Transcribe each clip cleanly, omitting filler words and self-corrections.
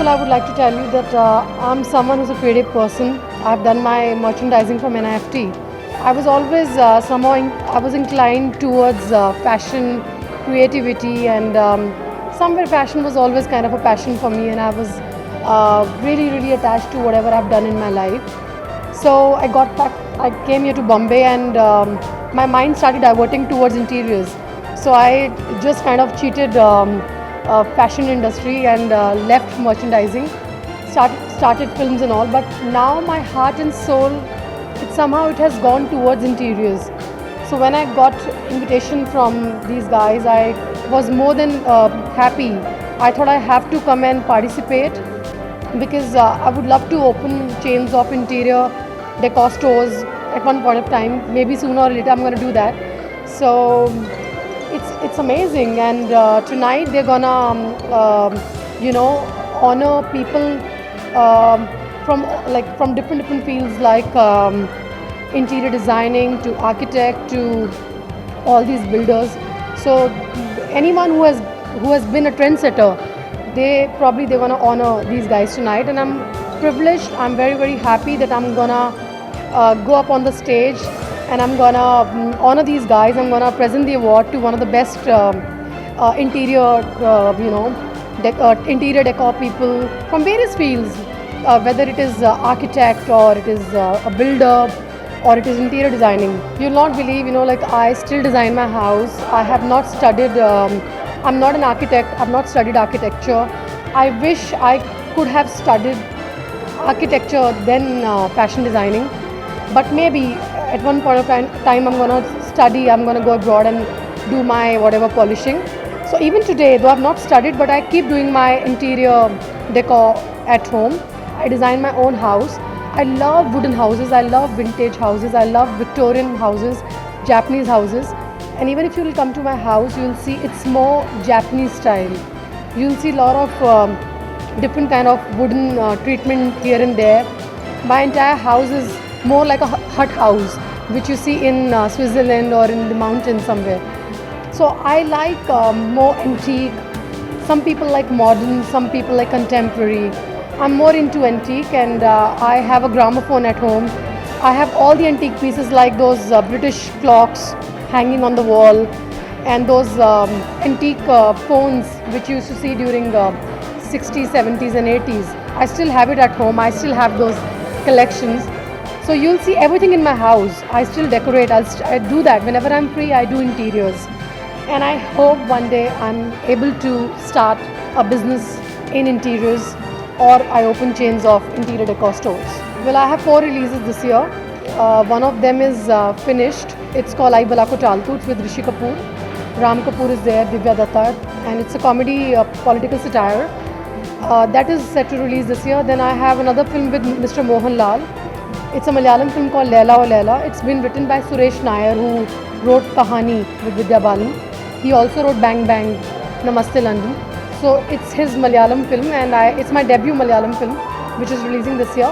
all, I would like to tell you that I'm someone who's a creative person. I've done my merchandising from NIFT. I was always I was inclined towards fashion, creativity, and somewhere fashion was always kind of a passion for me, and I was really attached to whatever I've done in my life. So I got back. I came here to Bombay, and my mind started diverting towards interiors. So I just kind of cheated fashion industry and left merchandising. Started films and all. But now my heart and soul, it has gone towards interiors. So when I got invitation from these guys, I was more than happy. I thought I have to come and participate because I would love to open chains of interior decor stores at one point of time. Maybe sooner or later I'm going to do that. So it's amazing, and tonight they're gonna honor people from different fields like interior designing to architect to all these builders. So anyone who has been a trendsetter, they're gonna honor these guys tonight, and I'm privileged. I'm very happy that I'm gonna go up on the stage and I'm gonna honor these guys. I'm gonna present the award to one of the best interior interior decor people from various fields, whether it is architect or it is a builder or it is interior designing. You'll not believe, like I still design my house. I have not studied, I'm not an architect, I've not studied architecture. I wish I could have studied architecture then fashion designing, but maybe at one point of time I'm going to go abroad and do my whatever polishing. So even today, though I've not studied, but I keep doing my interior decor at home. I design my own house. I love wooden houses, I love vintage houses, I love Victorian houses, Japanese houses. And even if you will come to my house, you will see it's more Japanese style. You will see a lot of different kind of wooden treatment here and there. My entire house is more like a hut house, which you see in Switzerland or in the mountains somewhere. So I like more antique. Some people like modern, some people like contemporary. I'm more into antique, and I have a gramophone at home. I have all the antique pieces like those British clocks hanging on the wall, and those antique phones which you used to see during 60s, 70s and 80s. I still have it at home. I still have those collections. So you'll see everything in my house. I still decorate. I do that. Whenever I'm free, I do interiors. And I hope one day I'm able to start a business in interiors, or I open chains of interior decor stores. Well, I have 4 releases this year. One of them is finished. It's called Ai Bala Ko Taltu. It's with Rishi Kapoor. Ram Kapoor is there, Divya Datta, and it's a comedy, political satire. That is set to release this year. Then I have another film with Mr. Mohan Lal. It's a Malayalam film called Laila O Laila. It's been written by Suresh Nair, who wrote Kahani with Vidya Balan. He also wrote Bang Bang, Namaste London. So it's his Malayalam film, and it's my debut Malayalam film, which is releasing this year.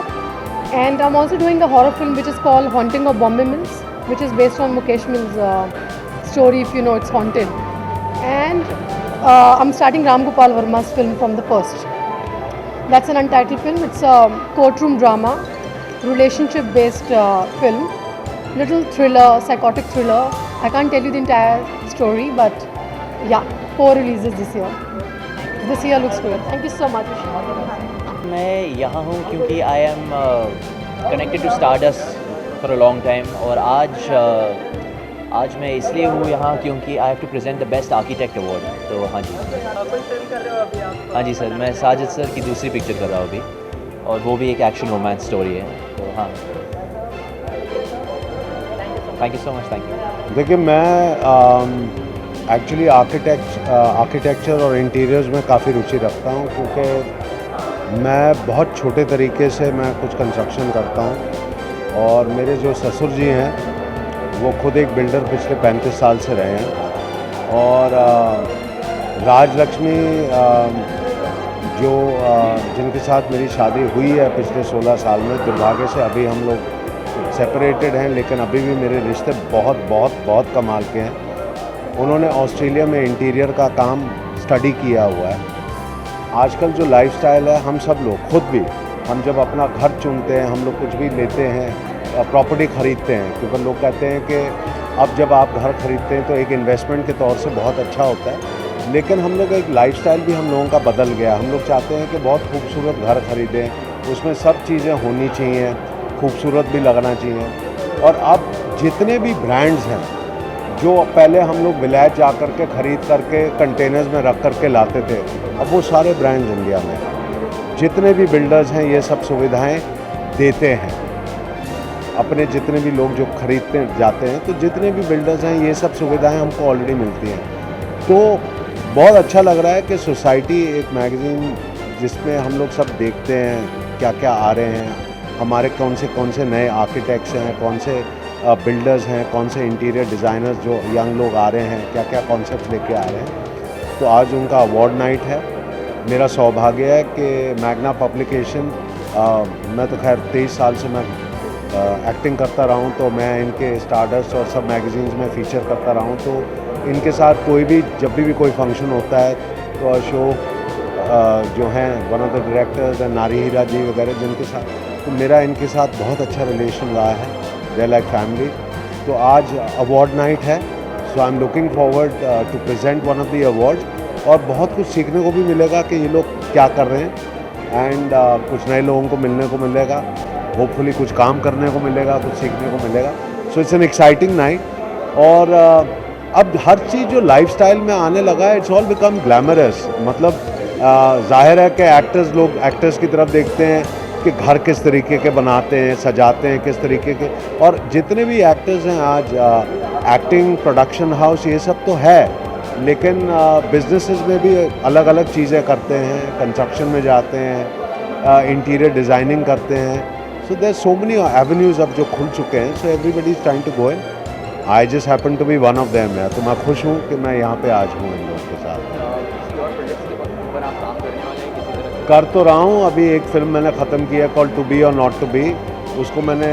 And I'm also doing a horror film which is called Haunting of Bombay Mills, which is based on Mukesh Mill's story, if you know it's haunted. And I'm starting Ram Gopal Verma's film from the first. That's an untitled film. It's a courtroom drama, relationship-based film, little thriller, psychotic thriller. I can't tell you the entire story, but yeah, 4 releases this year. This year looks good. Thank you so much. मैं यहाँ हूँ क्योंकि I am connected to Stardust for a long time, और आज मैं इसलिए हूँ यहाँ क्योंकि I have to present the best architect award. तो हाँ जी, हाँ जी सर, मैं साजिद सर की दूसरी पिक्चर कर रहा हूँ अभी, और वो भी एक एक्शन रोमांस स्टोरी है. तो हाँ, thank you so much. Thank you. देखिए, मैं एक्चुअली आर्किटेक्चर और इंटीरियर्स में काफ़ी रुचि रखता हूँ, क्योंकि मैं बहुत छोटे तरीके से मैं कुछ कंस्ट्रक्शन करता हूँ, और मेरे जो ससुर जी हैं वो खुद एक बिल्डर पिछले 35 साल से रहे हैं. और राजलक्ष्मी जिनके साथ मेरी शादी हुई है पिछले 16 साल में, दुर्भाग्य से अभी हम लोग सेपरेटेड हैं, लेकिन अभी भी मेरे रिश्ते बहुत बहुत बहुत कमाल के हैं. उन्होंने ऑस्ट्रेलिया में इंटीरियर का काम स्टडी किया हुआ है. आजकल जो लाइफस्टाइल है, हम सब लोग खुद भी, हम जब अपना घर चुनते हैं, हम लोग कुछ भी लेते हैं, प्रॉपर्टी ख़रीदते हैं, क्योंकि लोग कहते हैं कि अब जब आप घर ख़रीदते हैं तो एक इन्वेस्टमेंट के तौर से बहुत अच्छा होता है, लेकिन हम लोग एक लाइफस्टाइल भी हम लोगों का बदल गया। हम लोग चाहते हैं कि बहुत खूबसूरत घर ख़रीदें, उसमें सब चीज़ें होनी चाहिए, खूबसूरत भी लगना चाहिए। और अब जितने भी ब्रांड्स हैं, जो पहले हम लोग विलायत जा कर के ख़रीद करके कंटेनर्स में रख करके लाते थे, अब वो सारे ब्रांड्स इंडिया में हैं। जितने भी बिल्डर्स हैं ये सब सुविधाएं देते हैं। अपने जितने भी लोग जो ख़रीदते जाते हैं, तो जितने भी बिल्डर्स हैं ये सब सुविधाएं हमको ऑलरेडी मिलती हैं। तो बहुत अच्छा लग रहा है कि सोसाइटी एक मैगज़ीन जिसमें हम लोग सब देखते हैं क्या क्या आ रहे हैं, हमारे कौन से नए आर्किटेक्ट्स हैं, कौन से बिल्डर्स हैं, कौन से इंटीरियर डिज़ाइनर्स जो यंग लोग आ रहे हैं, क्या क्या कॉन्सेप्ट लेके आ रहे हैं। तो आज उनका अवार्ड नाइट है। मेरा सौभाग्य है कि मैग्ना पब्लिकेशन, मैं तो खैर 23 साल से मैं एक्टिंग करता रहा हूँ, तो मैं इनके स्टारडस्ट और सब मैगज़ीन्स में फ़ीचर करता रहा हूँ। तो इनके साथ कोई भी जब भी कोई फंक्शन होता है तो अशोक जो हैं वन ऑफ द डायरेक्टर्स हैं, नारी हीरा जी वगैरह, जिनके साथ तो मेरा इनके साथ बहुत अच्छा रिलेशन रहा है, दे लाइक फैमिली। तो आज अवार्ड नाइट है, so I am looking forward to present one of the awards. और बहुत कुछ सीखने को भी मिलेगा कि ये लोग क्या कर रहे हैं, एंड कुछ नए लोगों को मिलने को मिलेगा, होपफुली कुछ काम करने को मिलेगा, कुछ सीखने को मिलेगा। So it's an exciting night. और अब हर चीज़ जो लाइफस्टाइल में आने लगा है, इट्स ऑल बिकम ग्लैमरस। मतलब जाहिर है कि एक्टर्स की तरफ देखते हैं कि घर किस तरीके के बनाते हैं, सजाते हैं किस तरीके के, और जितने भी एक्टर्स हैं आज, एक्टिंग, प्रोडक्शन हाउस, ये सब तो है, लेकिन बिजनेसेस में भी अलग अलग चीज़ें करते हैं, कंस्ट्रक्शन में जाते हैं, इंटीरियर डिज़ाइनिंग करते हैं। So there so many avenues अब जो खुल चुके हैं, so everybody is trying to go in. I just happen to be one of them. तो मैं खुश हूँ कि मैं यहाँ पे आज हूँ इन लोगों के साथ। कर तो रहा हूँ, अभी एक फ़िल्म मैंने ख़त्म की है कॉल टू बी और नॉट टू बी। उसको मैंने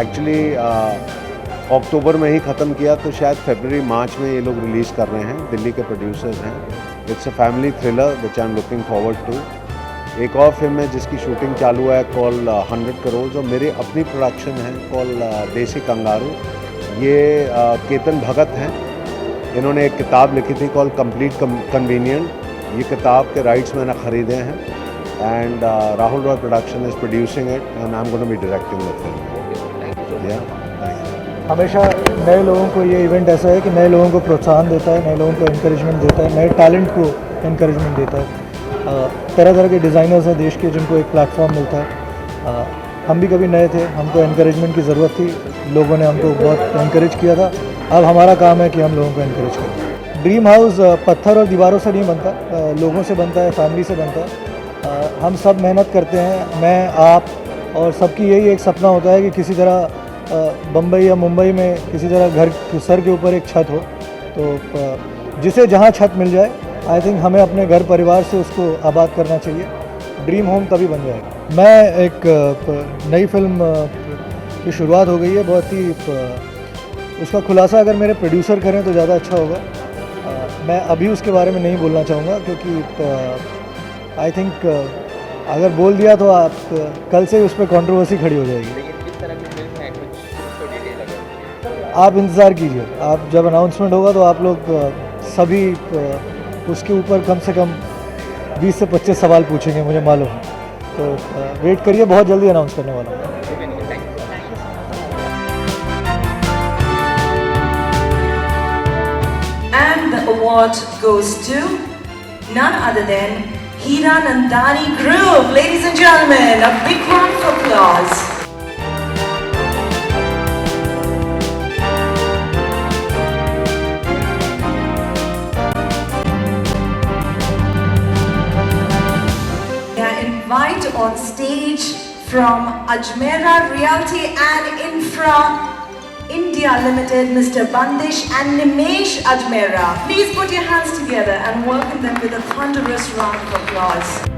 एक्चुअली अक्टूबर में ही ख़त्म किया, तो शायद फरवरी मार्च में ये लोग रिलीज़ कर रहे हैं। दिल्ली के प्रोड्यूसर्स हैं। It's a family thriller which I am looking forward to. एक और फिल्म है जिसकी शूटिंग चालू है कॉल 100 करोड़, और मेरी अपनी प्रोडक्शन है कॉल देसी कंगारू। ये केतन भगत हैं, इन्होंने एक किताब लिखी थी कॉल कंप्लीट कन्वीनियंट। ये किताब के राइट्स मैंने ख़रीदे हैं, and Rahul Roy production is producing it, and I am going to be directing the film. हमेशा नए लोगों को ये इवेंट ऐसा है कि नए लोगों को प्रोत्साहन देता है, नए लोगों को इंकरेजमेंट देता है, नए टैलेंट को इंकरेजमेंट देता है। तरह तरह के डिज़ाइनर्स हैं देश के, जिनको एक प्लेटफॉर्म मिलता है। हम भी कभी नए थे, हमको एनकरेजमेंट की ज़रूरत थी, लोगों ने हमको बहुत एनकरेज किया था। अब हमारा काम है कि हम लोगों को एनकरेज करें। ड्रीम हाउस पत्थर और दीवारों से नहीं बनता, लोगों से बनता है, फैमिली से बनता है। हम सब मेहनत करते हैं, मैं, आप, और सबकी यही एक सपना होता है कि किसी तरह बम्बई या मुंबई में किसी तरह घर सर के ऊपर एक छत हो। तो जिसे जहाँ छत मिल जाए, आई थिंक हमें अपने घर परिवार से उसको आबाद करना चाहिए। ड्रीम होम तभी बन जाएगा। मैं एक नई फिल्म की शुरुआत हो गई है, बहुत ही उसका खुलासा अगर मेरे प्रोड्यूसर करें तो ज़्यादा अच्छा होगा। मैं अभी उसके बारे में नहीं बोलना चाहूँगा, क्योंकि आई थिंक अगर बोल दिया तो आप कल से ही उस पर कंट्रोवर्सी खड़ी हो जाएगी। आप इंतज़ार कीजिए, आप जब अनाउंसमेंट होगा तो आप लोग सभी उसके ऊपर कम से कम 20 से 25 सवाल पूछेंगे, मुझे मालूम है। तो वेट करिए, बहुत जल्दी अनाउंस करने वाला हूँ। And the award goes to none other than Hiranandani Group. Ladies and gentlemen, a big round of applause. Invite on stage from Ajmera Realty and Infra India Limited, Mr. Bandish and Nimesh Ajmera. Please put your hands together and welcome them with a thunderous round of applause.